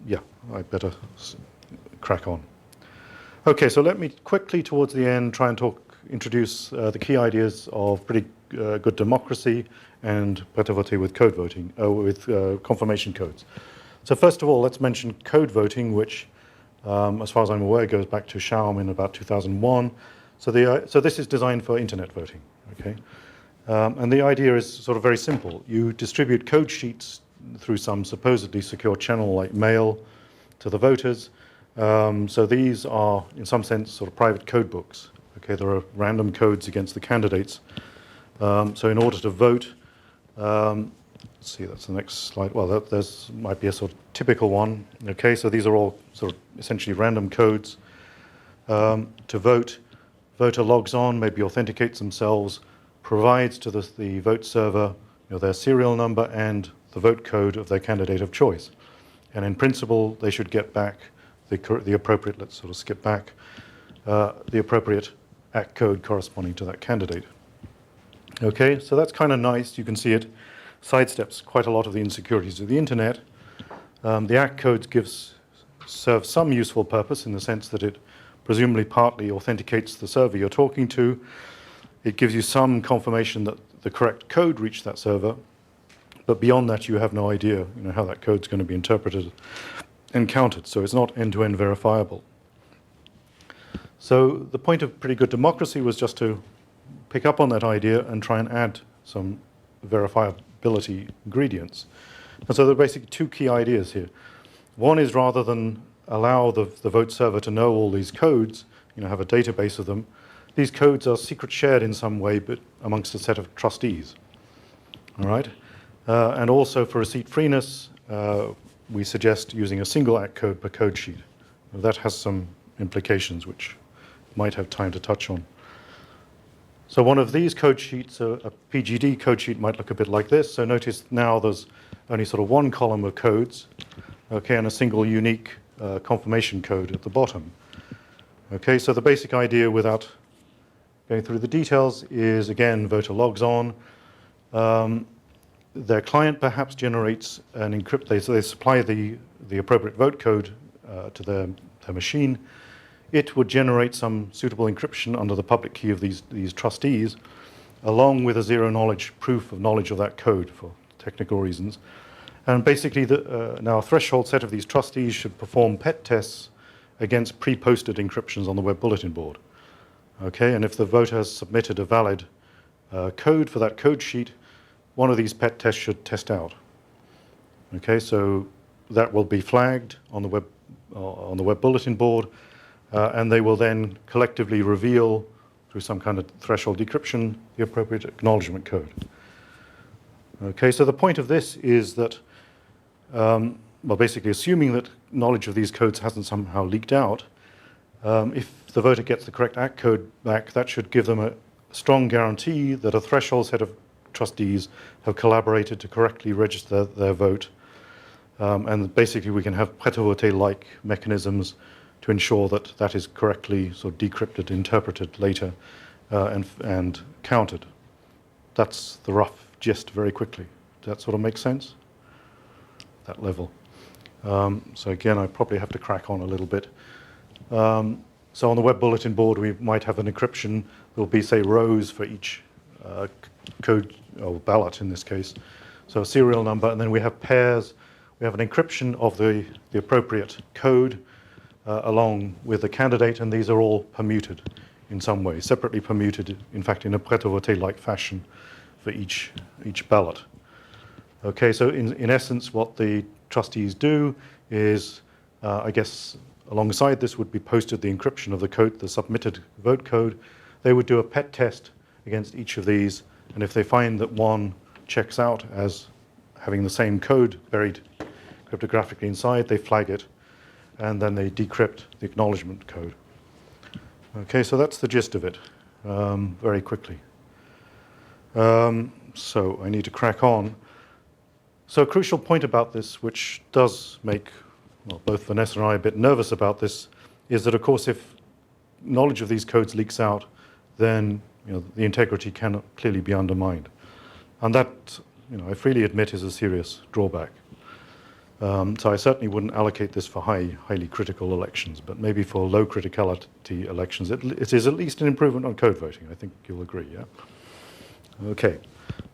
Yeah, I better crack on. Okay, so let me quickly, towards the end, try and introduce the key ideas of pretty good democracy and Prêt with code voting, with confirmation codes. So first of all, let's mention code voting, which, as far as I'm aware, goes back to Schaum in about 2001. So this is designed for internet voting. Okay, and the idea is sort of very simple. You distribute code sheets through some supposedly secure channel like mail to the voters. So these are, in some sense, sort of private code books. Okay, there are random codes against the candidates. So in order to vote, let's see, that's the next slide. Well, there's might be a sort of typical one. Okay, so these are all sort of essentially random codes. To vote, voter logs on, maybe authenticates themselves, provides to the vote server their serial number and the vote code of their candidate of choice. And in principle, they should get back the appropriate, let's sort of skip back, the appropriate ACK code corresponding to that candidate. Okay, so that's kind of nice. You can see it sidesteps quite a lot of the insecurities of the internet. The ACK codes serve some useful purpose in the sense that it presumably partly authenticates the server you're talking to. It gives you some confirmation that the correct code reached that server, but beyond that you have no idea how that code's going to be interpreted and counted, so it's not end-to-end verifiable. So the point of pretty good democracy was just to pick up on that idea and try and add some verifiability ingredients. And so there are basically two key ideas here. One is rather than allow the vote server to know all these codes, have a database of them, these codes are secret shared in some way, but amongst a set of trustees. All right? And also for receipt freeness, we suggest using a single ACK code per code sheet. That has some implications which might have time to touch on. So one of these code sheets, a PGD code sheet, might look a bit like this. So notice now there's only sort of one column of codes, okay, and a single unique confirmation code at the bottom. Okay, so the basic idea, without going through the details, is again, voter logs on. Their client perhaps generates an encrypt. So they supply the appropriate vote code to their machine. It would generate some suitable encryption under the public key of these trustees, along with a zero-knowledge proof of knowledge of that code for technical reasons. And basically, now a threshold set of these trustees should perform PET tests against pre-posted encryptions on the web bulletin board. Okay, and if the voter has submitted a valid code for that code sheet, one of these PET tests should test out. Okay, so that will be flagged on the web bulletin board, and they will then collectively reveal, through some kind of threshold decryption, the appropriate acknowledgement code. Okay, so the point of this is that, well, basically assuming that knowledge of these codes hasn't somehow leaked out, if the voter gets the correct ACK code back, that should give them a strong guarantee that a threshold set of trustees have collaborated to correctly register their vote. And basically we can have Prêt-like mechanisms to ensure that that is correctly sort of decrypted, interpreted later, and counted. That's the rough gist very quickly. Does that sort of make sense? That level. So again, I probably have to crack on a little bit. So on the web bulletin board, we might have an encryption. There will be, say, rows for each code, or ballot in this case. So a serial number, and then we have pairs. We have an encryption of the appropriate code along with the candidate, and these are all permuted in some way, separately permuted, in fact, in a Prêt-like fashion for each ballot. Okay, so in essence, what the trustees do is, I guess, alongside this would be posted the encryption of the code, the submitted vote code. They would do a PET test against each of these, and if they find that one checks out as having the same code buried cryptographically inside, they flag it, and then they decrypt the acknowledgement code. Okay, so that's the gist of it, very quickly. So I need to crack on. So a crucial point about this, which does make, well, both Vanessa and I a bit nervous about this, is that, of course, if knowledge of these codes leaks out, then the integrity cannot clearly be undermined. And that, I freely admit, is a serious drawback. So I certainly wouldn't allocate this for highly critical elections, but maybe for low criticality elections, it is at least an improvement on code voting. I think you'll agree, yeah? Okay.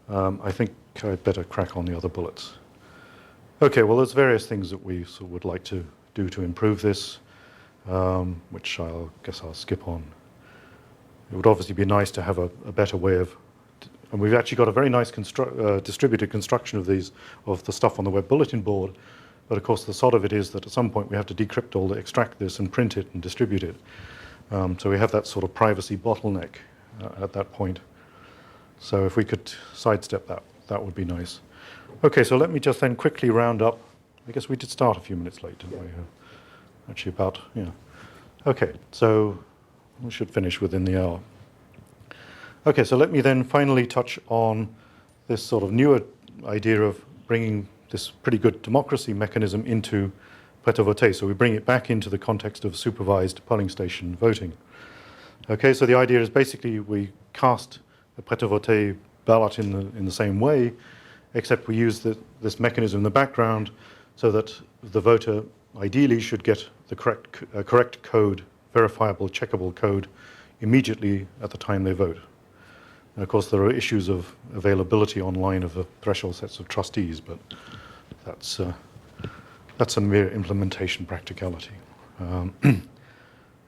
I think I'd better crack on the other bullets. Okay, well, there's various things that we sort of would like to do to improve this, which guess I'll skip on. It would obviously be nice to have a better way of, and we've actually got a very nice distributed construction of the stuff on the web bulletin board, but of course the sort of it is that at some point we have to decrypt extract this and print it and distribute it. So we have that sort of privacy bottleneck at that point. So if we could sidestep that, that would be nice. Okay, so let me just then quickly round up. I guess we did start a few minutes late, didn't we? Actually about, yeah. Okay, so we should finish within the hour. Okay, so let me then finally touch on this sort of newer idea of bringing this pretty good democracy mechanism into Prêt. So we bring it back into the context of supervised polling station voting. Okay, so the idea is basically we cast a Prêt ballot in the same way, except we use this mechanism in the background so that the voter ideally should get the correct code, verifiable, checkable code, immediately at the time they vote. And of course, there are issues of availability online of the threshold sets of trustees, but that's a mere implementation practicality.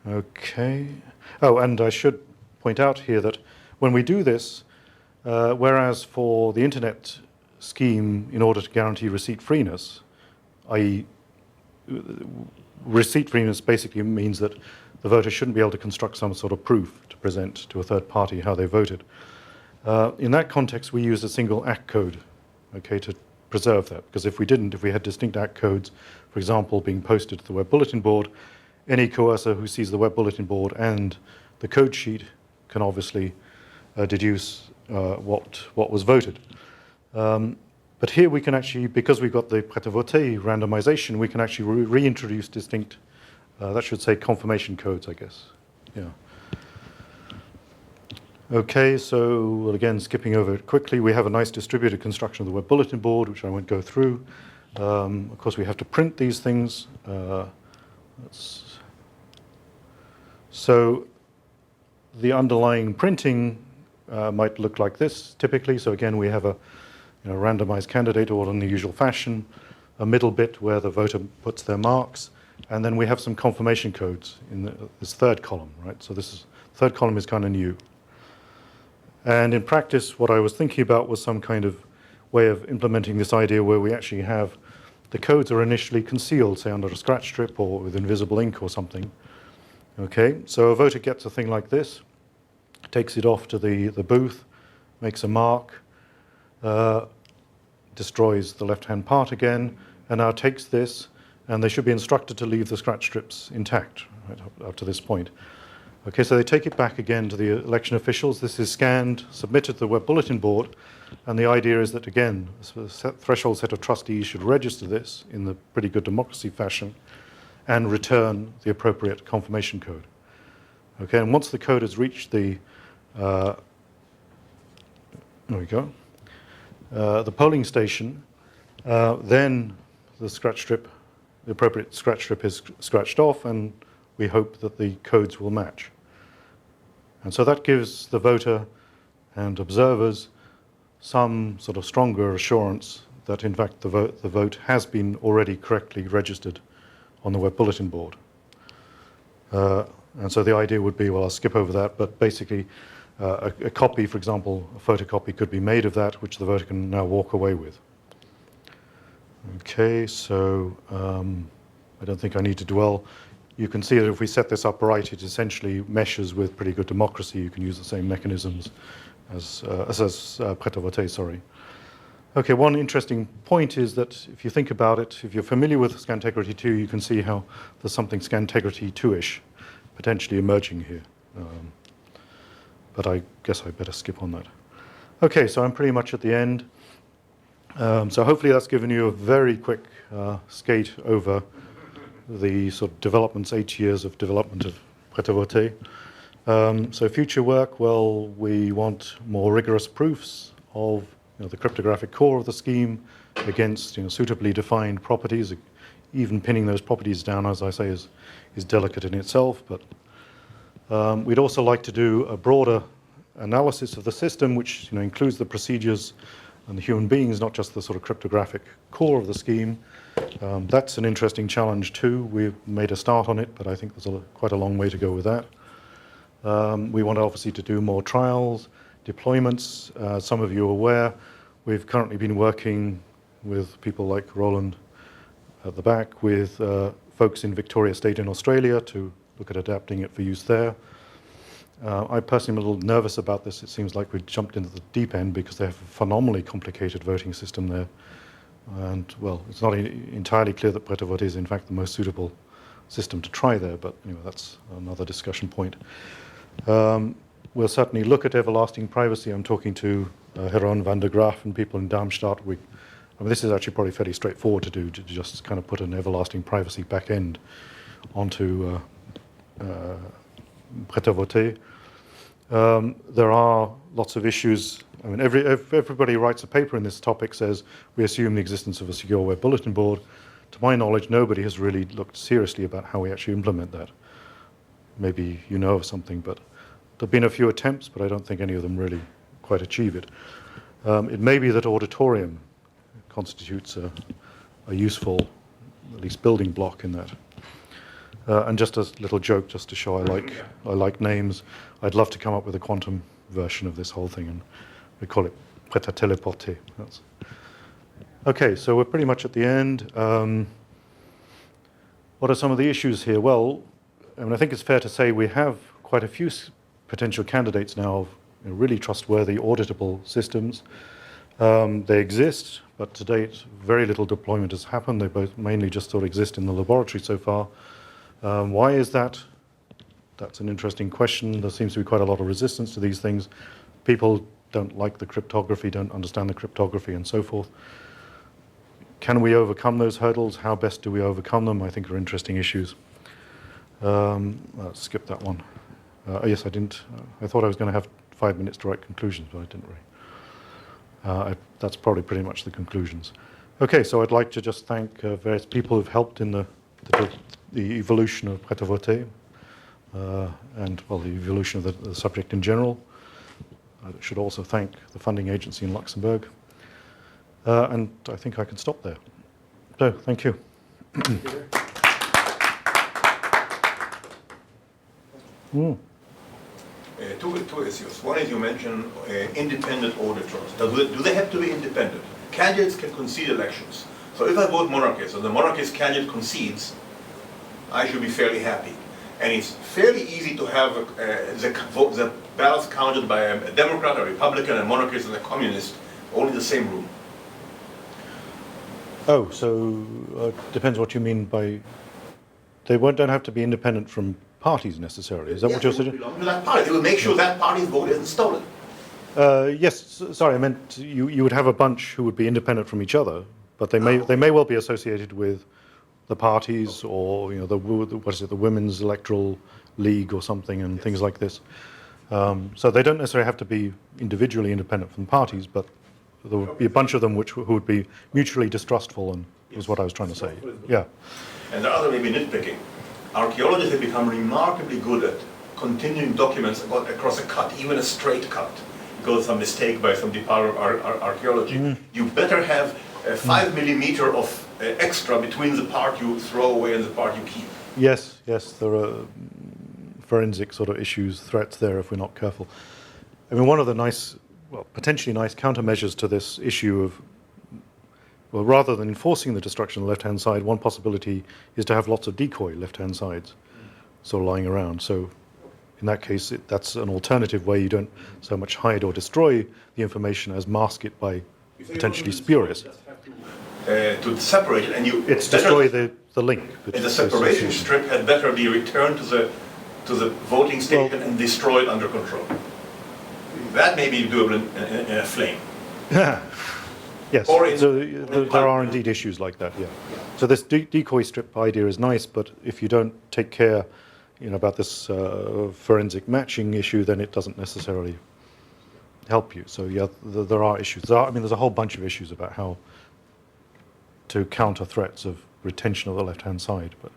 Okay. Oh, and I should point out here that when we do this, whereas for the internet scheme, in order to guarantee receipt freeness, i.e. receipt freeness basically means that the voter shouldn't be able to construct some sort of proof to present to a third party how they voted. In that context, we use a single ACK code, okay, to preserve that. Because if we didn't, if we had distinct ACK codes, for example, being posted to the web bulletin board, any coercer who sees the web bulletin board and the code sheet can obviously deduce what was voted. But here we can actually, because we've got the Prêt randomization, we can actually reintroduce distinct, that should say confirmation codes, I guess. Yeah. Okay, so well, again, skipping over it quickly, we have a nice distributed construction of the web bulletin board, which I won't go through. Of course, we have to print these things. So the underlying printing might look like this, typically. So again, we have a randomized candidate order in the usual fashion, a middle bit where the voter puts their marks, and then we have some confirmation codes in this third column, right? So third column is kind of new. And in practice, what I was thinking about was some kind of way of implementing this idea where we actually have the codes are initially concealed, say under a scratch strip or with invisible ink or something. Okay, so a voter gets a thing like this, takes it off to the booth, makes a mark, destroys the left-hand part again, and now takes this, and they should be instructed to leave the scratch strips intact, right, up to this point. Okay, so they take it back again to the election officials. This is scanned, submitted to the web bulletin board, and the idea is that, again, a threshold set of trustees should register this in the pretty good democracy fashion and return the appropriate confirmation code. Okay, and once the code has reached the, there we go, the polling station, then the scratch strip, the appropriate scratch strip is scratched off, and we hope that the codes will match. And so that gives the voter and observers some sort of stronger assurance that in fact the vote has been already correctly registered on the web bulletin board. And so the idea would be, well, I'll skip over that, but basically a copy, for example, a photocopy could be made of that, which the voter can now walk away with. Okay, so I don't think I need to dwell. You can see that if we set this up right, it essentially meshes with pretty good democracy. You can use the same mechanisms as Prêt, sorry. Okay, one interesting point is that if you think about it, if you're familiar with Scantegrity 2, you can see how there's something Scantegrity 2-ish potentially emerging here. But I guess I better skip on that. Okay, so I'm pretty much at the end. So hopefully that's given you a very quick skate over the sort of developments, 8 years of development of Prêt. So future work, well, we want more rigorous proofs of the cryptographic core of the scheme against suitably defined properties. Even pinning those properties down, as I say, is delicate in itself. But we'd also like to do a broader analysis of the system, which includes the procedures and the human beings, not just the sort of cryptographic core of the scheme. That's an interesting challenge too. We've made a start on it, but I think there's quite a long way to go with that. We want obviously to do more trials, deployments. Some of you are aware, we've currently been working with people like Roland at the back, with folks in Victoria State in Australia to look at adapting it for use there. I personally am a little nervous about this. It seems like we've jumped into the deep end because they have a phenomenally complicated voting system there. And, well, it's not entirely clear that Prêt is, in fact, the most suitable system to try there, but anyway, that's another discussion point. We'll certainly look at everlasting privacy. I'm talking to Heron van der Graaf and people in Darmstadt. This is actually probably fairly straightforward to do, to just kind of put an everlasting privacy back end onto Prêt. There are lots of issues. I mean, everybody who writes a paper in this topic says we assume the existence of a secure web bulletin board. To my knowledge, nobody has really looked seriously about how we actually implement that. Maybe you know of something, but there have been a few attempts, but I don't think any of them really quite achieve it. It may be that auditorium constitutes a useful, at least building block in that. And just a little joke, just to show I like names, I'd love to come up with a quantum version of this whole thing, and we call it Prêt à téléporter. Okay, so we're pretty much at the end. What are some of the issues here? Well, I think it's fair to say we have quite a few potential candidates now of really trustworthy, auditable systems. They exist, but to date, very little deployment has happened. They both mainly just sort of exist in the laboratory so far. Why is that? That's an interesting question. There seems to be quite a lot of resistance to these things. People don't like the cryptography, don't understand the cryptography, and so forth. Can we overcome those hurdles? How best do we overcome them? I think are interesting issues. Let's skip that one. Yes, I didn't. I thought I was going to have 5 minutes to write conclusions, but I didn't really. That's probably pretty much the conclusions. Okay, so I'd like to just thank various people who've helped in the evolution of Prêt, and, well, the evolution of the subject in general. I should also thank the funding agency in Luxembourg. And I think I can stop there. So, thank you. Two issues. One is you mentioned independent auditors. Do they have to be independent? Candidates can concede elections. So if I vote monarchist and the monarchist candidate concedes, I should be fairly happy. And it's fairly easy to have the ballots counted by a Democrat, a Republican, a monarchist, and a communist all in the same room. Oh, so depends what you mean by... They don't have to be independent from parties necessarily. Is that what you're saying? They belong to that party. They will make sure that party's vote isn't stolen. Yes, sorry, I meant you would have a bunch who would be independent from each other, but they may well be associated with the parties, or the Women's Electoral League or something, and things like this. So they don't necessarily have to be individually independent from parties, but there would be a bunch of them who would be mutually distrustful, and is what I was trying to say. Yeah. And the other may be nitpicking. Archaeologists have become remarkably good at continuing documents across a cut, even a straight cut, because of some mistake by some department of archaeology. You better have 5 millimeter of extra between the part you throw away and the part you keep. Yes, there are forensic sort of issues, threats there if we're not careful. I mean, one of the potentially nice countermeasures to this issue of, well, rather than enforcing the destruction on the left-hand side, one possibility is to have lots of decoy left-hand sides sort of lying around. So in that case, that's an alternative way. You don't so much hide or destroy the information as mask it by potentially spurious. To separate it, and it's destroy the link. And the separation strip had better be returned to the voting station and destroyed under control. That may be doable in a flame. Yes, there are indeed issues like that, yeah. So this decoy strip idea is nice, but if you don't take care about this forensic matching issue, then it doesn't necessarily help you. So yeah, there are issues. There's a whole bunch of issues about how to counter threats of retention of the left-hand side. But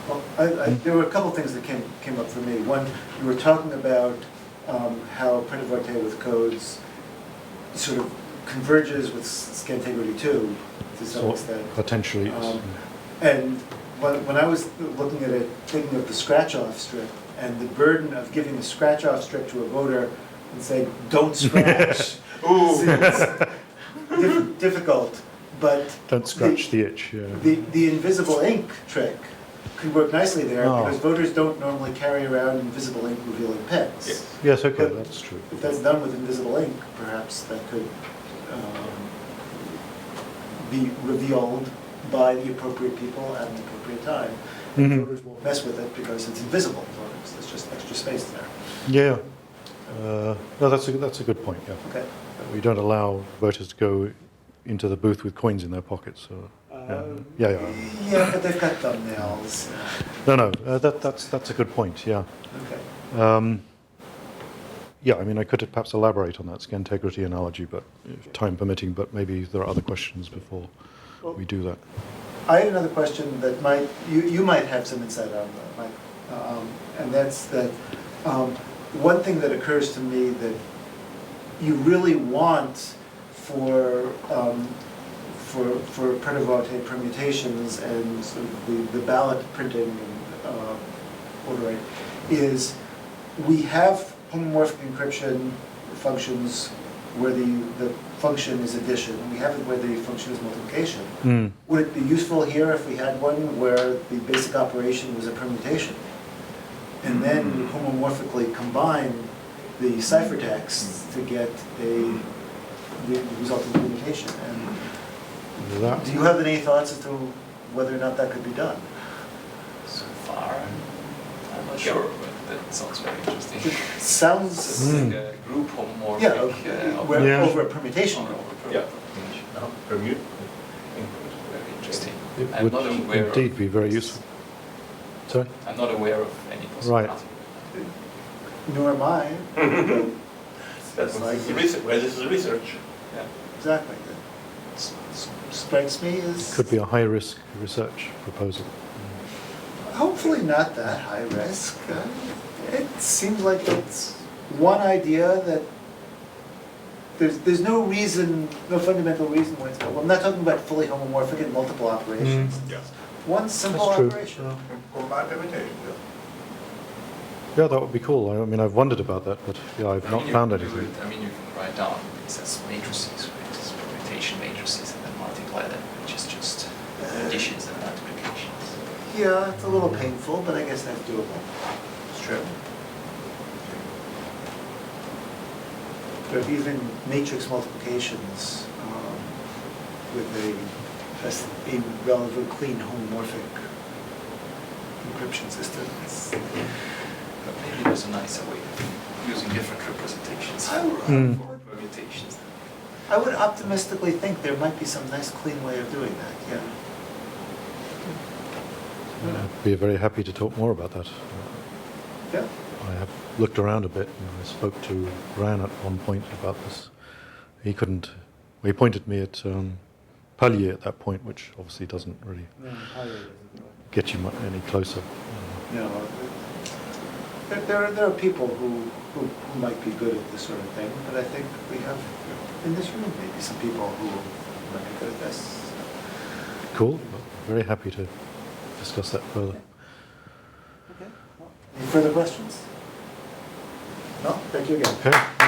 Well, there were a couple things that came up for me. One, you were talking about how Pret with codes sort of converges with scantegrity 2 to some extent. Potentially, yes. And when I was looking at it, thinking of the scratch-off strip and the burden of giving a scratch-off strip to a voter and saying, don't scratch, seems difficult. But Don't scratch the itch. Yeah. the invisible ink trick could work nicely there because voters don't normally carry around invisible ink revealing pens. Yes. Yes. Okay, But that's true. if that's done with invisible ink, perhaps that could be revealed by the appropriate people at an appropriate time. And voters won't mess with it because it's invisible to voters. There's just extra space there. Yeah. No, that's a good point. Yeah. Okay. We don't allow voters to go into the booth with coins in their pockets. So, yeah. Yeah, but they've got thumbnails. No. That's a good point. Yeah. Okay. Yeah, I mean, I could perhaps elaborate on that scantegrity analogy, but if time permitting. But maybe there are other questions before we do that. I had another question that you might have some insight on, Mike, and that's that one thing that occurs to me that you really want for Pret permutations and sort of the ballot printing and ordering is we have homomorphic encryption functions where the function is addition. We have it where the function is multiplication. Would it be useful here if we had one where the basic operation was a permutation? And then homomorphically combine the ciphertext to get the resulting permutation. And do you have any thoughts as to whether or not that could be done? So far, I'm not sure, but that sounds very interesting. It sounds It's like a group homomorphic. over a permutation. Yeah. Permute. Very interesting. It I'm would not aware indeed of be very this. useful. Sorry? I'm not aware of any Right. possibility. Nor am I. That's like research. Well, this is research. Yeah. Exactly. Strikes me as Could be a high-risk research proposal. hopefully not that high risk. It seems like it's one idea that there's no reason, no fundamental reason why it's going. Well, I'm not talking about fully homomorphic and multiple operations. Yes. One simple That's true. operation. Or by permutation. Yeah, that would be cool. I mean, I've wondered about that, but yeah, I've not found anything. I mean, you can write down these as matrices, right? As permutation matrices, and then multiply them, which is just additions and multiplications. Yeah, it's a little painful, but I guess that's doable. It's true. But even matrix multiplications with a relatively clean homomorphic encryption system. But maybe there's a nicer way of using different representations for permutations. I would optimistically think there might be some nice clean way of doing that, yeah. I'd be very happy to talk more about that. Yeah. I have looked around a bit, and I spoke to Ran at one point about this. He couldn't. He pointed me at Palier at that point, which obviously doesn't really get you any closer. No, there are people who might be good at this sort of thing, but I think we have in this room maybe some people who might be good at this. Cool. Very happy to discuss that further. Okay. Any further questions? No? Thank you again. Okay.